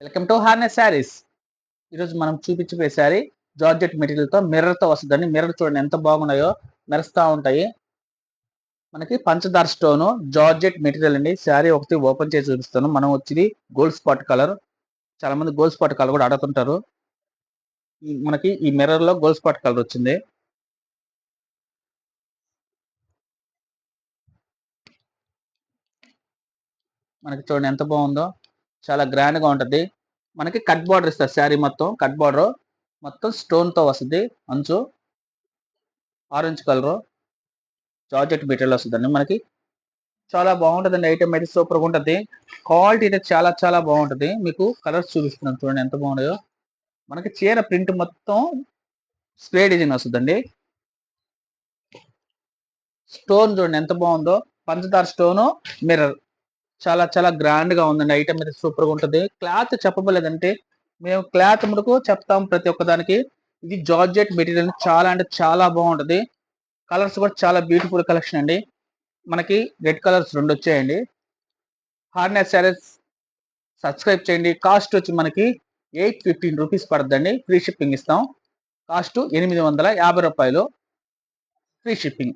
Welcome to harness saris. ఈరోజు మనం చూపించబోయే శారీ జార్జెట్ మెటీరియల్తో మిర్రర్తో వస్తుందండి. మిర్రర్ చూడండి ఎంత బాగున్నాయో, మెరుస్తూ ఉంటాయి. మనకి పంచదార స్టోను జార్జెట్ మెటీరియల్ అండి. శారీ ఒకటి ఓపెన్ చేసి చూపిస్తాను. మనం వచ్చింది గోల్డ్ స్పాట్ కలర్. చాలా మంది గోల్డ్ స్పాట్ కలర్ కూడా అడుగుతుంటారు. మనకి ఈ మిర్రర్ లో గోల్డ్ స్పాట్ కలర్ వచ్చింది. మనకి చూడండి ఎంత బాగుందో, చాలా గ్రాండ్ గా ఉంటది. మనకి కట్ బార్డర్ ఇస్తారు. శారీ మొత్తం కట్ బార్డర్, మొత్తం స్టోన్ తో వస్తుంది. అంచు ఆరెంజ్ కలర్ జార్జెట్ మెటీరియల్ వస్తుందండి. మనకి చాలా బాగుంటుందండి. ఐటమ్ అయితే సూపర్ గా ఉంటుంది. క్వాలిటీ అయితే చాలా చాలా బాగుంటుంది. మీకు కలర్స్ చూపిస్తున్నాను చూడండి ఎంత బాగున్నాయో. మనకి చీర ప్రింట్ మొత్తం స్ప్రే డిజైన్ వస్తుందండి. స్టోన్ చూడండి ఎంత బాగుందో, పంచదార స్టోను మిర్రర్ చాలా చాలా గ్రాండ్ గా ఉందండి. ఐటమ్ అయితే సూపర్ గా ఉంటుంది. క్లాత్ చెప్పబోలేదంటే మేము క్లాత్ ముడుకు చెప్తాం ప్రతి ఒక్కదానికి. ఇది జార్జెట్ మెటీరియల్ చాలా అంటే చాలా బాగుంటది. కలర్స్ కూడా చాలా బ్యూటిఫుల్ కలెక్షన్ అండి. మనకి రెడ్ కలర్స్ 2 వచ్చాయండి. హార్నెస్ శారీస్ సబ్స్క్రైబ్ చేయండి. కాస్ట్ వచ్చి మనకి 815 రూపీస్ పడుతుందండి. ఫ్రీ షిప్పింగ్ ఇస్తాం. కాస్ట్ 850 రూపాయలు, ఫ్రీ షిప్పింగ్.